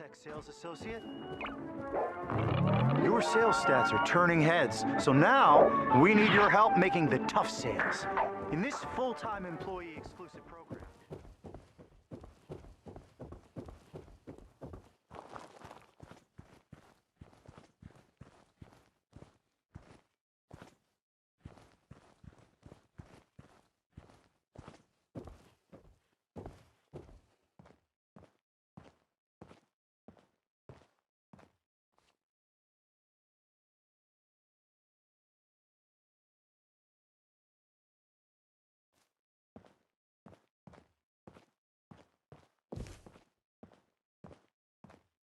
Vault-Tec sales associate. Your sales stats are turning heads, so now we need your help making the tough sales in this full-time employee exclusive program.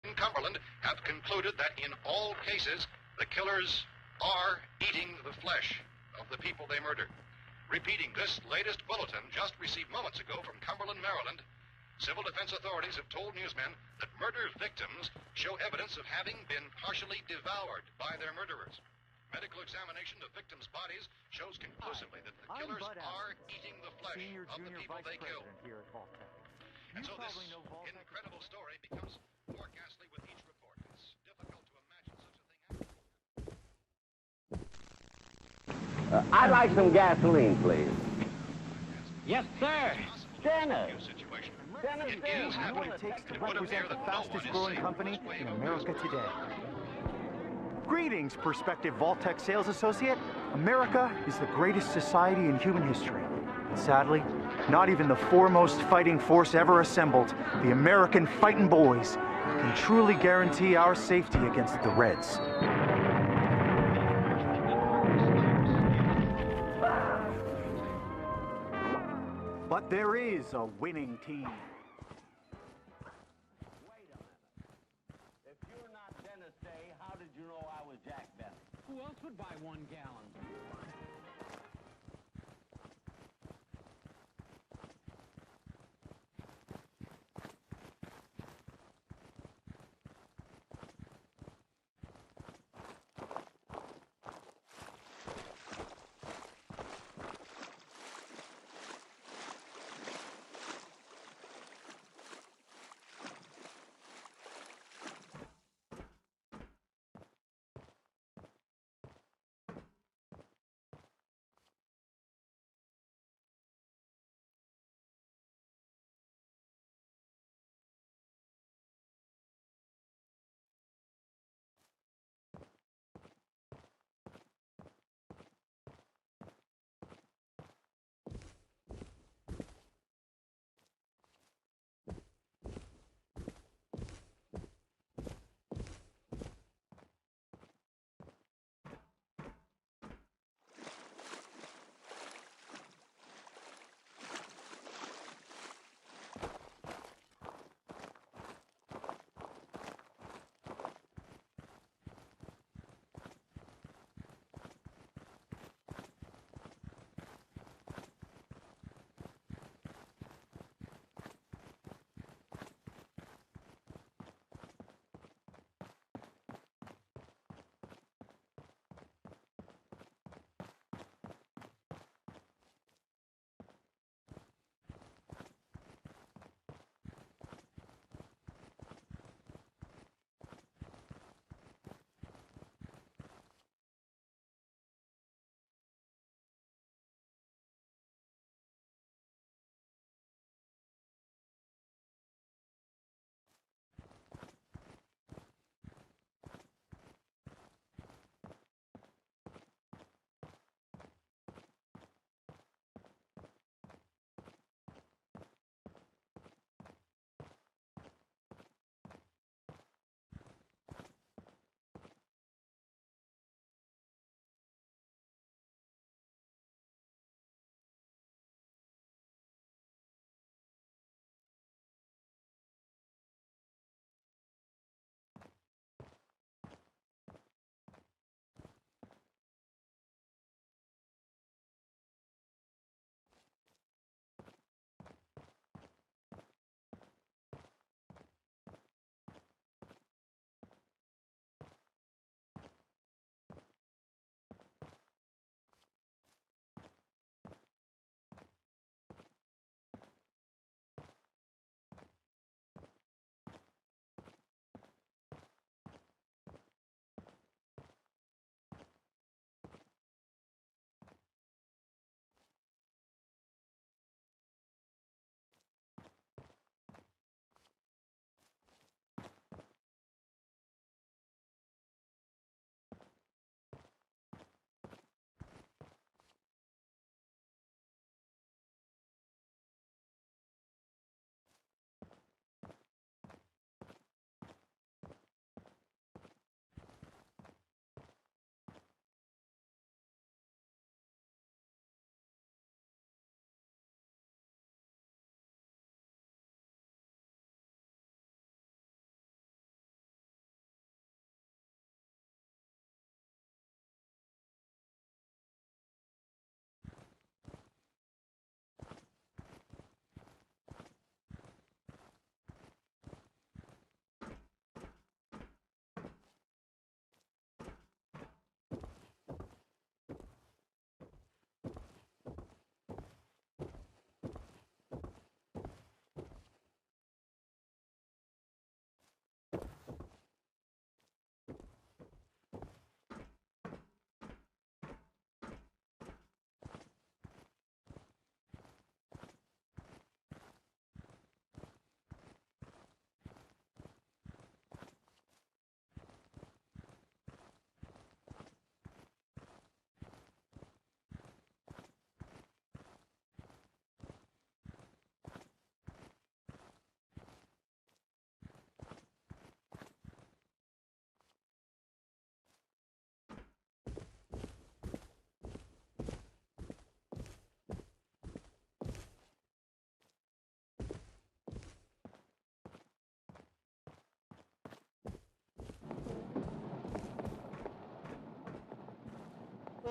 In Cumberland have concluded that in all cases, the killers are eating the flesh of the people they murdered. Repeating this latest bulletin just received moments ago from Cumberland, Maryland, civil defense authorities have told newsmen that murder victims show evidence of having been partially devoured by their murderers. Medical examination of victims' bodies shows conclusively that the killers are eating the flesh of the people they killed. And so this incredible story becomes more ghastly with each report. It's difficult to imagine such a thing happening. I'd like some gasoline, please. Yes, sir. Dennis. It is happening. What it takes to It would appear represent the that no one fastest is growing safe company from this in wave of America news. today. Greetings, prospective Vault-Tec sales associate. America is the greatest society in human history. And sadly, not even the foremost fighting force ever assembled, the American Fightin' Boys, can truly guarantee our safety against the Reds. But there is a winning team. Wait a minute. If you're not Dennis Day, how did you know I was Jack Benny? Who else would buy 1 gallon?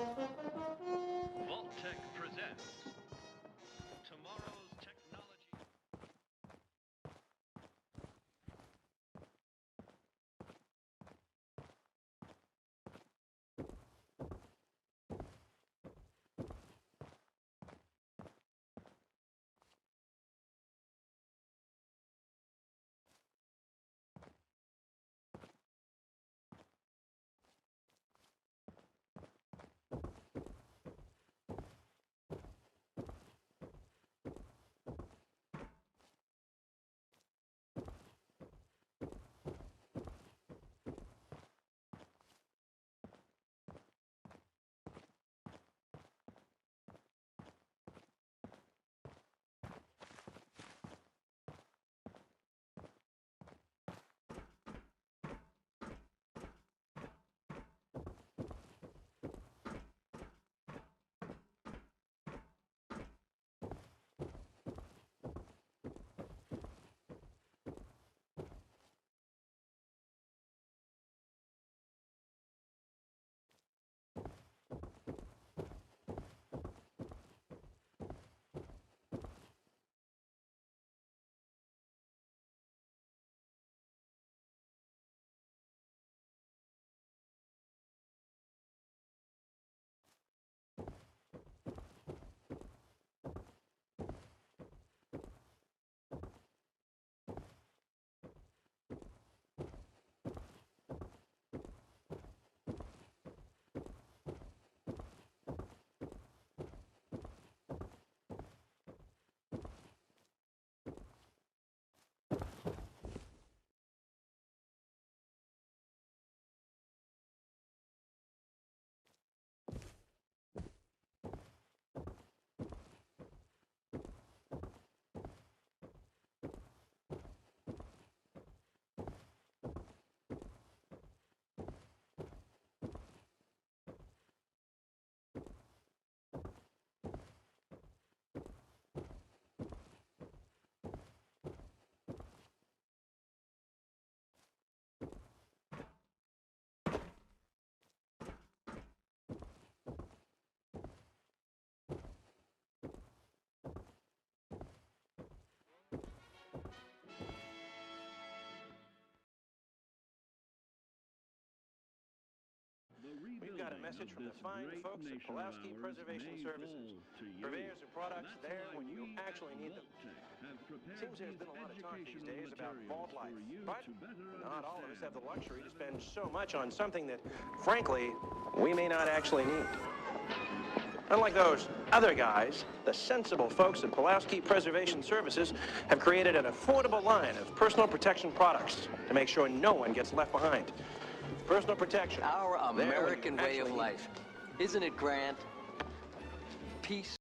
Vault-Tec presents tomorrow's technology. We've got a message from the fine folks at Pulaski Preservation Services. Purveyors of products there when you actually need them. Seems there's been a lot of talk these days about vault life, but not all of us have the luxury to spend so much on something that, frankly, we may not actually need. Unlike those other guys, the sensible folks at Pulaski Preservation Services have created an affordable line of personal protection products to make sure no one gets left behind. Personal protection. Our American way of life. Isn't it grand? Peace.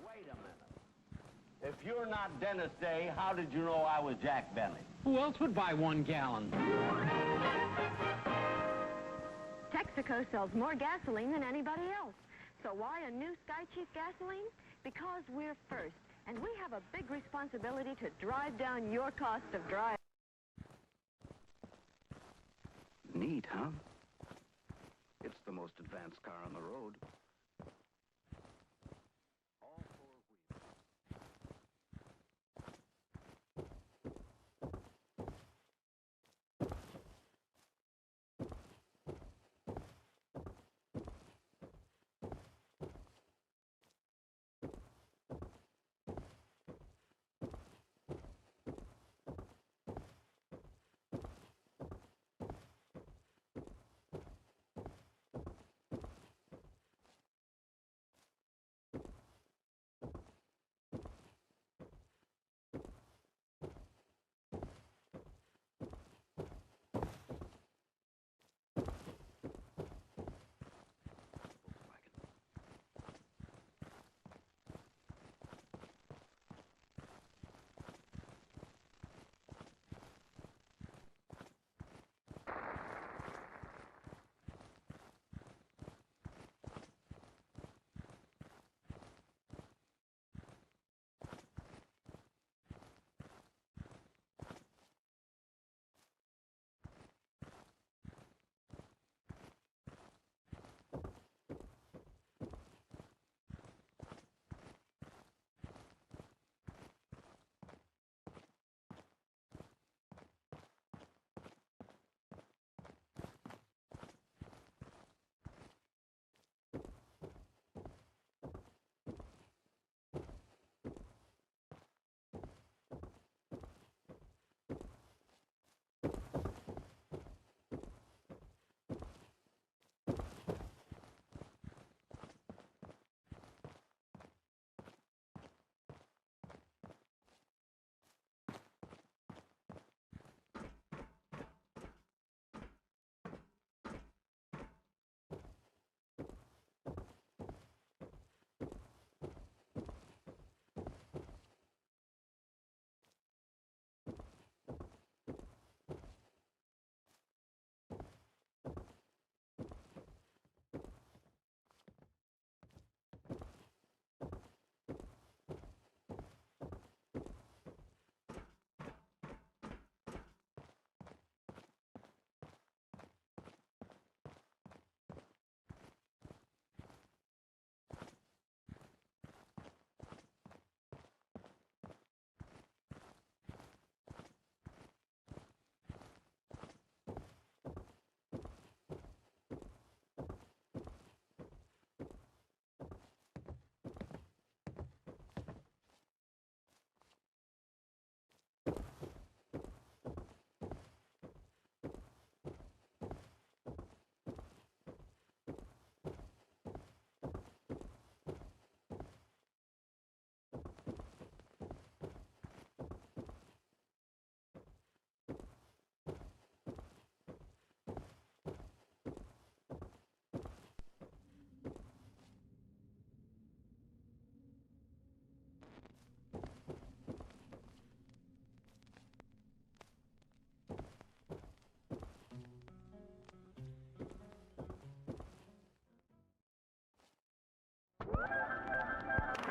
Wait a minute. If you're not Dennis Day, how did you know I was Jack Bentley? Who else would buy 1 gallon? Texaco sells more gasoline than anybody else. So why a new Sky Chief gasoline? Because we're first, and we have a big responsibility to drive down your cost of drive. Neat, huh? It's the most advanced car on the road. All 4 wheels.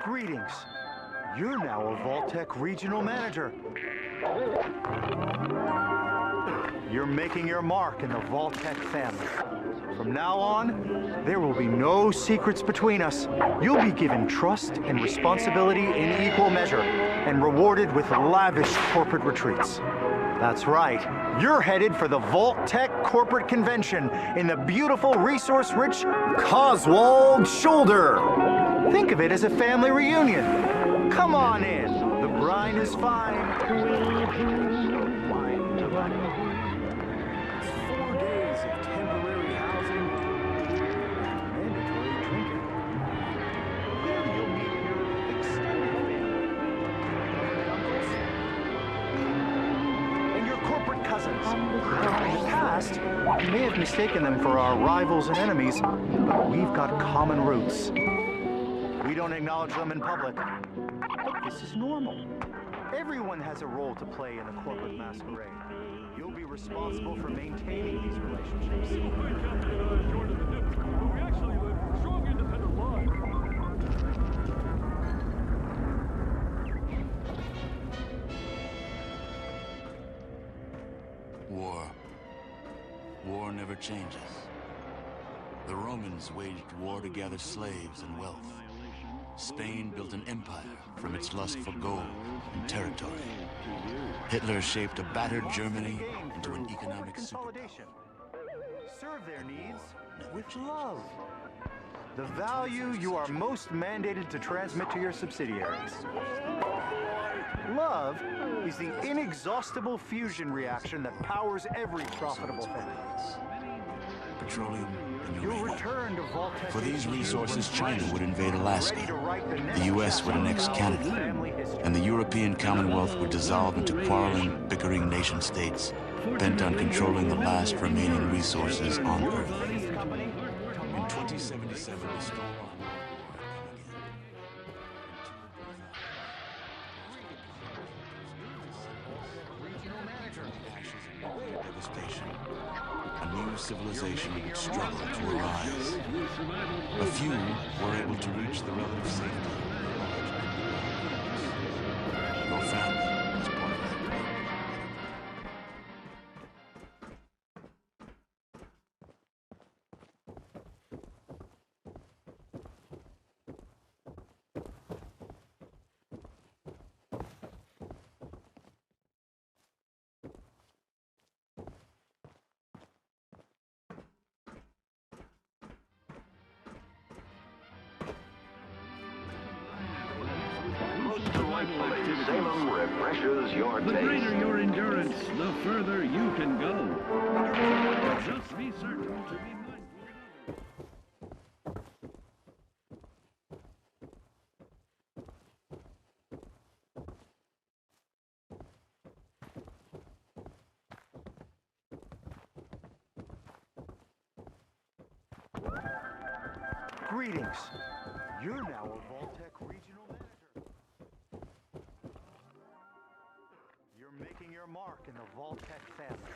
Greetings. You're now a Vault-Tec regional manager. You're making your mark in the Vault-Tec family. From now on, there will be no secrets between us. You'll be given trust and responsibility in equal measure and rewarded with lavish corporate retreats. That's right. You're headed for the Vault-Tec Corporate Convention in the beautiful, resource-rich Coswald Shoulder. Think of it as a family reunion. Come on in. The brine is fine. 4 days of temporary housing, mandatory drinking. Here you'll meet your extended family, and your corporate cousins. In the past, you may have mistaken them for our rivals and enemies, but we've got common roots. We don't acknowledge them in public, but this is normal. Everyone has a role to play in the corporate masquerade. You'll be responsible for maintaining these relationships. We actually live strong, independent lives. War never changes. The Romans waged war to gather slaves and wealth. Spain built an empire from its lust for gold and territory. Hitler shaped a battered Germany into an economic consolidation. Serve their needs with love. The value you are most mandated to transmit to your subsidiaries. Love is the inexhaustible fusion reaction that powers every profitable family. Petroleum and You'll uranium. return to Vault-Tec. For these resources, China would invade Alaska, the U.S. would annex Canada, and the European Commonwealth would dissolve into quarreling, bickering nation-states, bent on controlling the last remaining resources on Earth. In 2077, the stroll devastation. A new civilization would struggle to arise. A few were able to reach the relative safety. Your family is part of that group. Salem refreshes your The taste. greater your endurance, the further you can go. Just be certain to be mindful. Greetings. You're now a Vault-Tec regional manager. You're making your mark in the Vault-Tec family.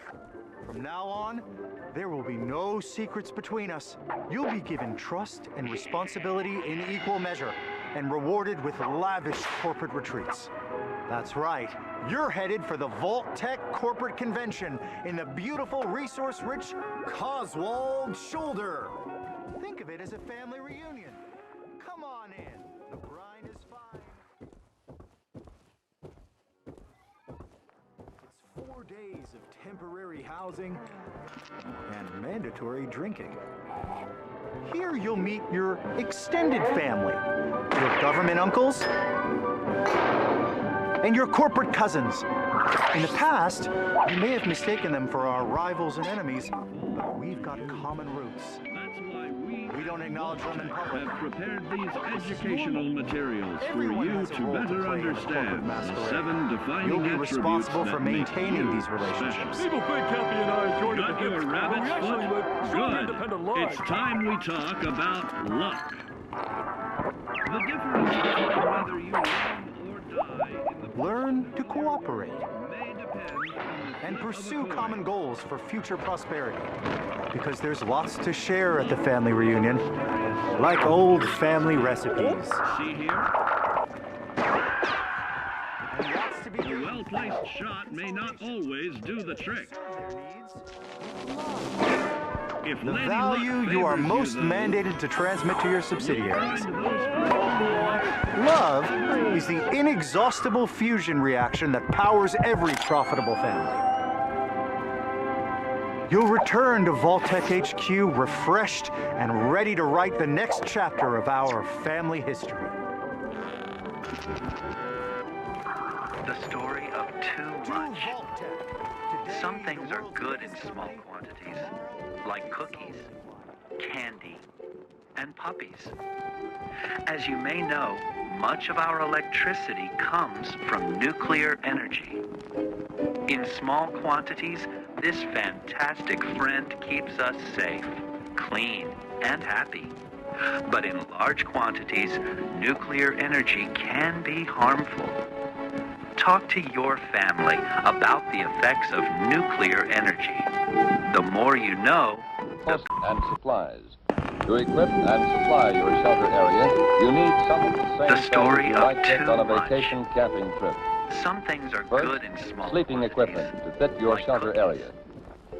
From now on, there will be no secrets between us. You'll be given trust and responsibility in equal measure and rewarded with lavish corporate retreats. That's right. You're headed for the Vault-Tec Corporate Convention in the beautiful, resource-rich Coswald Shoulder. Think of it as a family reunion. Come on in. The brine is fine. It's 4 days of temporary housing and mandatory drinking. Here you'll meet your extended family, your government uncles, and your corporate cousins. In the past, you may have mistaken them for our rivals and enemies, but we've got common roots. That's why we don't acknowledge them in public. have prepared these educational materials for you to better understand the 7 defining You'll be attributes responsible that for make maintaining you these relationships. People think Cappy and I enjoyed Got your rabbit's we actually live foot? strong, Good. independent lives. It's time we talk about luck. The difference between whether you live or die in the Learn to cooperate may depend on the and flip of a pursue coin. common goals for future prosperity. Because there's lots to share at the family reunion, like old family recipes. See here? A well-placed shot may not always do the trick. If The Lady value Luck you are favors most though, mandated to transmit to your subsidiaries. find those correct Love is the inexhaustible fusion reaction that powers every profitable family. You'll return to Vault-Tec HQ refreshed and ready to write the next chapter of our family history. The story of too much. Some things are good in small quantities, like cookies, candy, and puppies. As you may know, much of our electricity comes from nuclear energy. In small quantities, this fantastic friend keeps us safe, clean, and happy. But in large quantities, nuclear energy can be harmful. Talk to your family about the effects of nuclear energy. The more you know, Post and supplies. To equip and supply your shelter area, you need some of the same The story things you of might take too on a much. vacation camping trip. some things are First, good in small sleeping quantities, equipment to fit your like shelter cookies, area.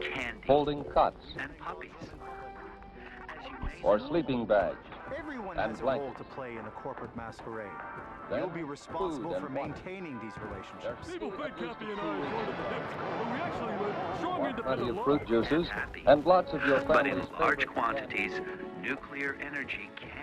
candy, Folding cots and puppies. or sleeping bags. Everyone and has a role blankets. to play in the corporate masquerade. Then You'll be responsible food for and water. maintaining these relationships. People think Cappy and I are joined at the hip, but we actually live strong, Want plenty independent of fruit lives. juices and lots of your But in family's large favorite quantities, nuclear energy can